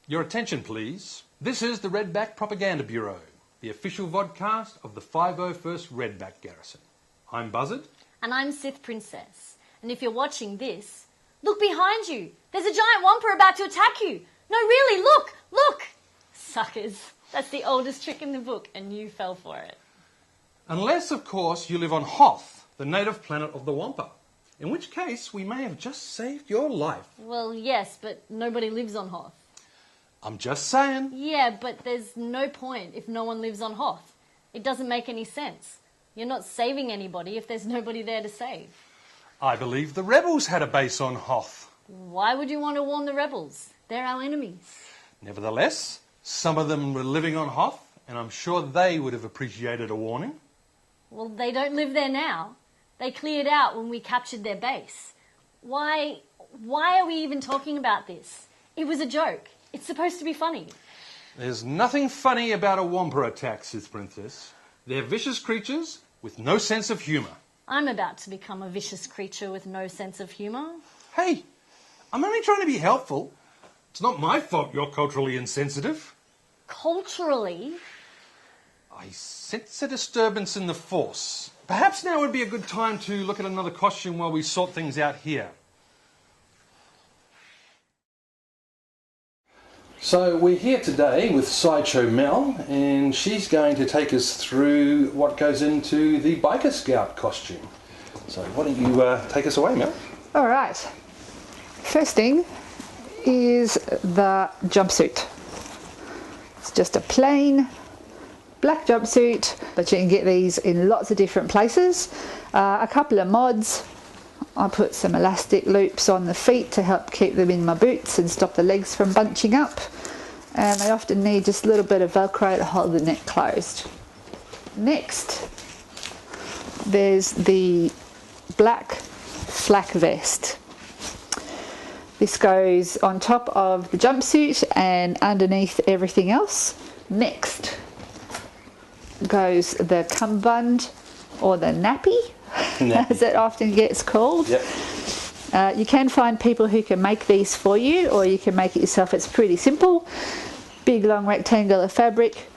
Your attention, please. This is the Redback Propaganda Bureau, the official vodcast of the 501st Redback Garrison. I'm Buzzard. And I'm Sith Princess. And if you're watching this, look behind you. There's a giant wampa about to attack you. No, really, look, look. Suckers. That's the oldest trick in the book, and you fell for it. Unless, of course, you live on Hoth, the native planet of the wampa. In which case, we may have just saved your life. Well, yes, but nobody lives on Hoth. I'm just saying. Yeah, but there's no point if no one lives on Hoth. It doesn't make any sense. You're not saving anybody if there's nobody there to save. I believe the rebels had a base on Hoth. Why would you want to warn the rebels? They're our enemies. Nevertheless, some of them were living on Hoth, and I'm sure they would have appreciated a warning. Well, they don't live there now. They cleared out when we captured their base. Why are we even talking about this? It was a joke. It's supposed to be funny. There's nothing funny about a wampa attack, Sith Princess. They're vicious creatures with no sense of humour. I'm about to become a vicious creature with no sense of humour. Hey, I'm only trying to be helpful. It's not my fault you're culturally insensitive. Culturally? I sense a disturbance in the Force. Perhaps now would be a good time to look at another costume while we sort things out here. So we're here today with Sideshow Mel, and she's going to take us through what goes into the Biker Scout costume. So why don't you take us away, Mel? All right. First thing is the jumpsuit. It's just a plain black jumpsuit, but you can get these in lots of different places. A couple of mods. I put some elastic loops on the feet to help keep them in my boots and stop the legs from bunching up. And they often need just a little bit of Velcro to hold the neck closed. Next, there's the black flak vest. This goes on top of the jumpsuit and underneath everything else. Next goes the cummerbund, or the nappy, as it often gets called. Yep. You can find people who can make these for you, or you can make it yourself. It's pretty simple. Big long rectangular fabric,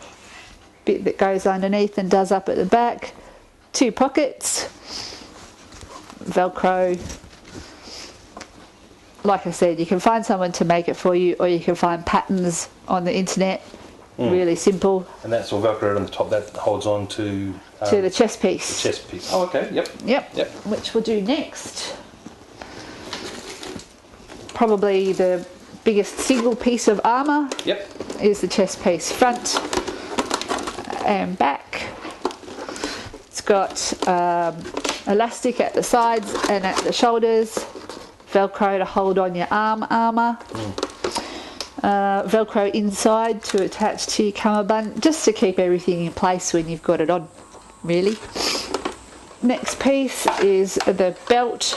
bit that goes underneath and does up at the back, 2 pockets, Velcro. Like I said, you can find someone to make it for you, or you can find patterns on the internet. Really simple. And that's all Velcro on the top, that holds on to the chest piece. The chest piece. Oh, okay. Yep. Yep. Which we'll do next. Probably the biggest single piece of armour. Yep. Is the chest piece, front and back. It's got elastic at the sides and at the shoulders. Velcro to hold on your armour. Velcro inside to attach to your cummerbund, just to keep everything in place when you've got it on, really. Next piece is the belt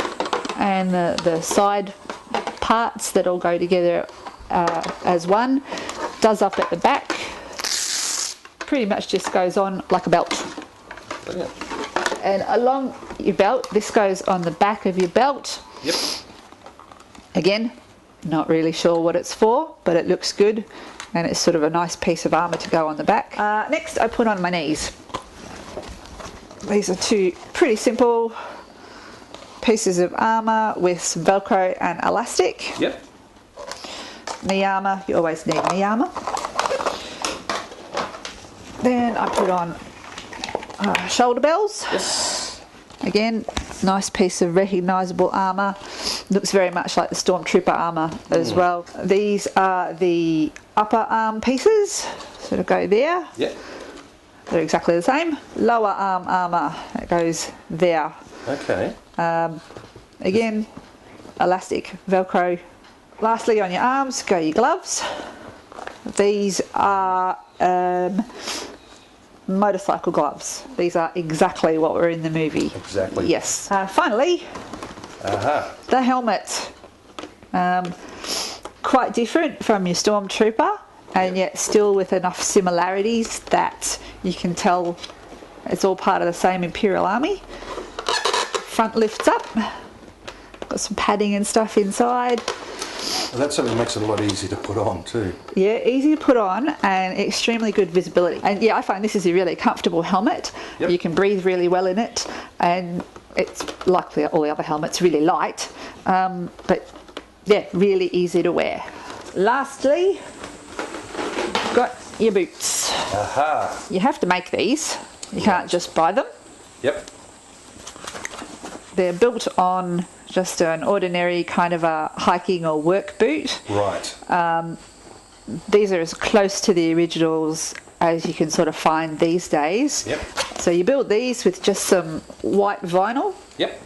and the side parts that all go together as one. Does up at the back. Pretty much just goes on like a belt. Brilliant. And along your belt, this goes on the back of your belt. Yep. Again, not really sure what it's for, but it looks good, and it's sort of a nice piece of armour to go on the back. Next, I put on my knees. These are 2 pretty simple pieces of armour with some Velcro and elastic. Yep. Knee armour, you always need knee armour. Then I put on shoulder bells. Yes. Again, nice piece of recognisable armour. Looks very much like the Stormtrooper armour as well. These are the upper arm pieces, sort of go there. Yep. They're exactly the same. Lower arm armour, that goes there. Okay. Again, elastic, Velcro. Lastly, on your arms, go your gloves. These are motorcycle gloves. These are exactly what were in the movie. Exactly. Yes. Finally, the helmet. Quite different from your Stormtrooper, and yet still with enough similarities that you can tell it's all part of the same Imperial Army. Front lifts up. Got some padding and stuff inside. Well, that certainly makes it a lot easier to put on too. Yeah, easy to put on and extremely good visibility. And yeah, I find this is a really comfortable helmet. Yep. You can breathe really well in it, and it's like all the other helmets, really light, but yeah, really easy to wear. Lastly, got your boots. Aha! You have to make these. You can't just buy them. Yep. They're built on just an ordinary kind of a hiking or work boot. Right. These are as close to the originals as you can sort of find these days. Yep. So you build these with just some white vinyl. Yep.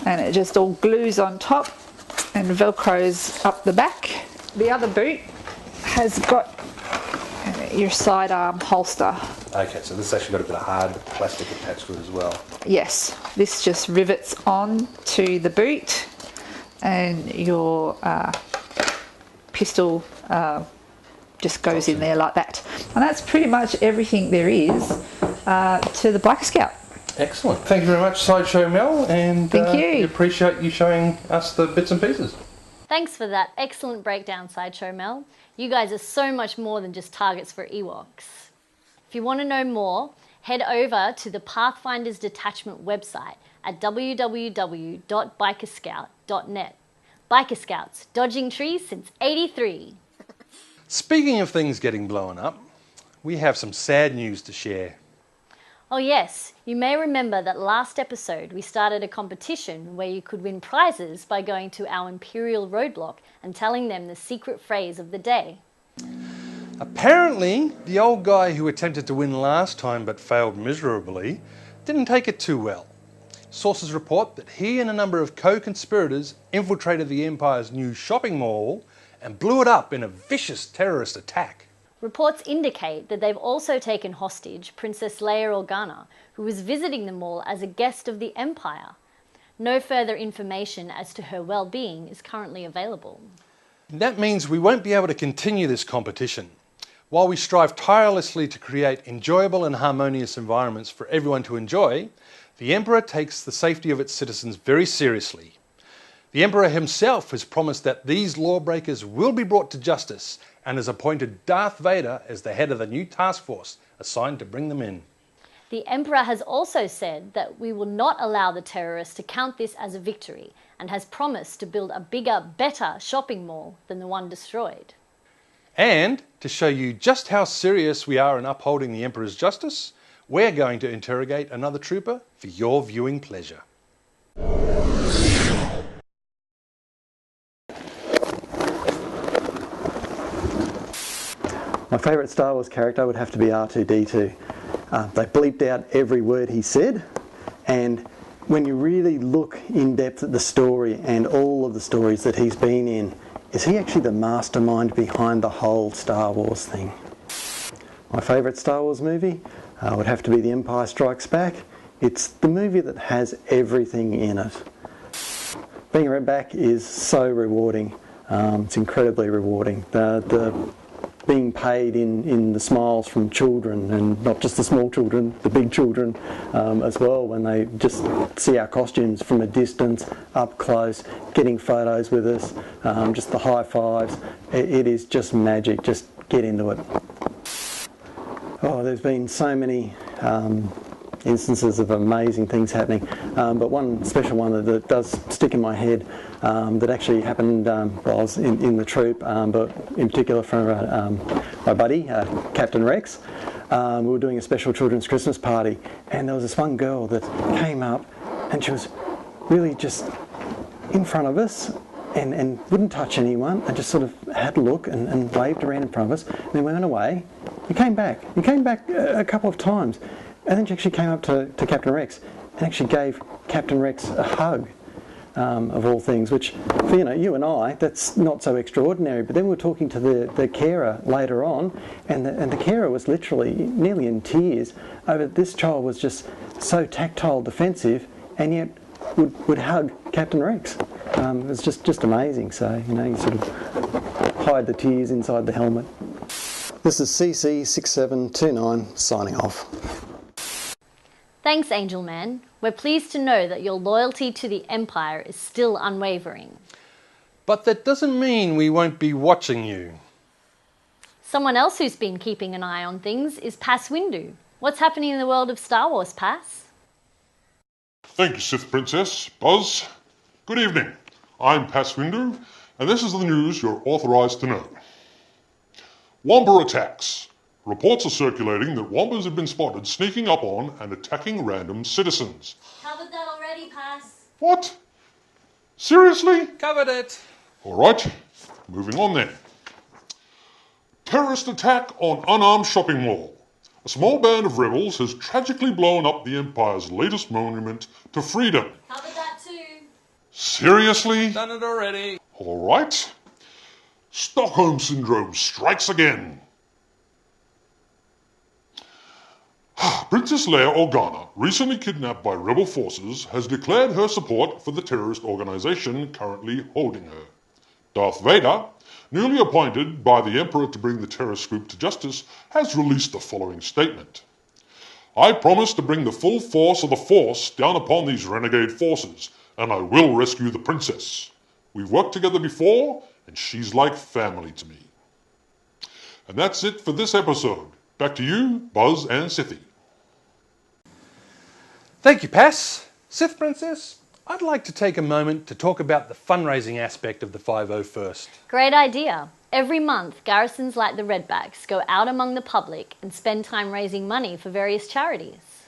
And it just all glues on top and velcros up the back. The other boot has got your sidearm holster. Okay, so this has actually got a bit of hard plastic attached to it as well. Yes, this just rivets on to the boot, and your pistol just goes in there like that. And that's pretty much everything there is to the Biker Scout. Excellent. Thank you very much, Sideshow Mel, and Thank you. we appreciate you showing us the bits and pieces. Thanks for that excellent breakdown, Sideshow Mel. You guys are so much more than just targets for Ewoks. If you want to know more, head over to the Pathfinders Detachment website at www.bikerscout.net. Biker Scouts, dodging trees since '83. Speaking of things getting blown up, we have some sad news to share. Oh yes, you may remember that last episode we started a competition where you could win prizes by going to our Imperial roadblock and telling them the secret phrase of the day. Apparently, the old guy who attempted to win last time but failed miserably didn't take it too well. Sources report that he and a number of co-conspirators infiltrated the Empire's new shopping mall and blew it up in a vicious terrorist attack. Reports indicate that they've also taken hostage Princess Leia Organa, who was visiting the mall as a guest of the Empire. No further information as to her well-being is currently available. That means we won't be able to continue this competition. While we strive tirelessly to create enjoyable and harmonious environments for everyone to enjoy, the Emperor takes the safety of its citizens very seriously. The Emperor himself has promised that these lawbreakers will be brought to justice and has appointed Darth Vader as the head of the new task force assigned to bring them in. The Emperor has also said that we will not allow the terrorists to count this as a victory and has promised to build a bigger, better shopping mall than the one destroyed. And to show you just how serious we are in upholding the Emperor's justice, we're going to interrogate another trooper for your viewing pleasure. My favourite Star Wars character would have to be R2-D2. They bleeped out every word he said, and when you really look in depth at the story and all of the stories that he's been in, is he actually the mastermind behind the whole Star Wars thing? My favourite Star Wars movie would have to be The Empire Strikes Back. It's the movie that has everything in it. Being a Redback is so rewarding. It's incredibly rewarding. The being paid in the smiles from children, and not just the small children, the big children as well, when they just see our costumes from a distance, up close, getting photos with us, just the high fives. It is just magic. Just get into it. Oh, there's been so many instances of amazing things happening, but one special one that does stick in my head that actually happened while I was in the troop, but in particular from my buddy, Captain Rex. We were doing a special children's Christmas party, and there was this one girl that came up and she was really just in front of us and wouldn't touch anyone, and just sort of had a look and waved around in front of us, and then went away. He came back a couple of times, and then she actually came up to Captain Rex and actually gave Captain Rex a hug, of all things, which for you and I, that's not so extraordinary. But then we were talking to the carer later on, and the carer was literally nearly in tears over this child was just so tactile defensive, and yet would hug Captain Rex. It was just amazing. So you sort of hide the tears inside the helmet. This is CC6729 signing off. Thanks, Angel Man. We're pleased to know that your loyalty to the Empire is still unwavering. But that doesn't mean we won't be watching you. Someone else who's been keeping an eye on things is Pass Windu. What's happening in the world of Star Wars, Pass? Thank you, Sith Princess. Buzz. Good evening. I'm Pass Windu, and this is the news you're authorised to know. Wampa attacks. Reports are circulating that Wampas have been spotted sneaking up on and attacking random citizens. Covered that already, Pass. What? Seriously? Covered it. All right, moving on then. Terrorist attack on unarmed shopping mall. A small band of rebels has tragically blown up the Empire's latest monument to freedom. Covered that too. Seriously? Done it already. All right. Stockholm Syndrome strikes again. Princess Leia Organa, recently kidnapped by rebel forces, has declared her support for the terrorist organisation currently holding her. Darth Vader, newly appointed by the Emperor to bring the terrorist group to justice, has released the following statement. I promise to bring the full force of the Force down upon these renegade forces, and I will rescue the princess. We've worked together before, and she's like family to me. And that's it for this episode. Back to you, Buzz and Sithy. Thank you, Pass. Sith Princess, I'd like to take a moment to talk about the fundraising aspect of the 501st. Great idea. Every month, garrisons like the Redbacks go out among the public and spend time raising money for various charities.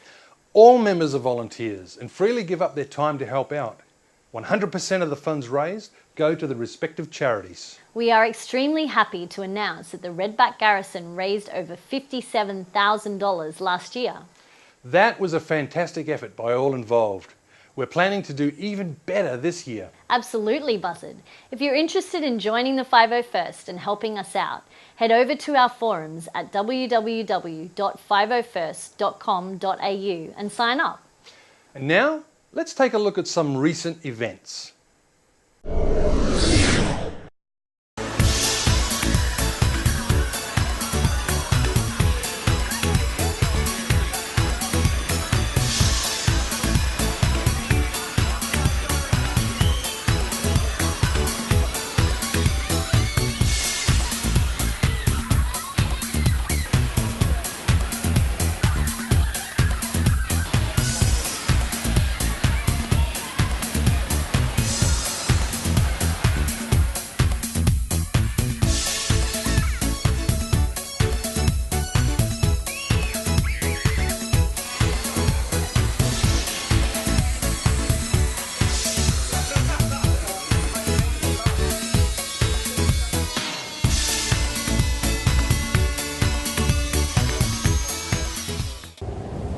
All members are volunteers and freely give up their time to help out. 100% of the funds raised go to the respective charities. We are extremely happy to announce that the Redback Garrison raised over $57,000 last year. That was a fantastic effort by all involved. We're planning to do even better this year. Absolutely, Buzzard. If you're interested in joining the 501st and helping us out, head over to our forums at www.501st.com.au and sign up. And now, let's take a look at some recent events.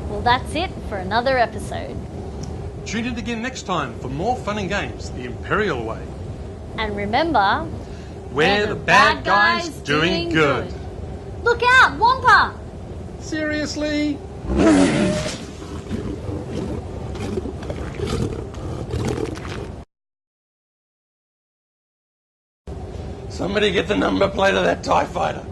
Well, that's it for another episode. Tune in again next time for more fun and games the Imperial way. And remember, We're the bad guys doing good. Look out, Wampa! Seriously? Somebody get the number plate of that TIE fighter.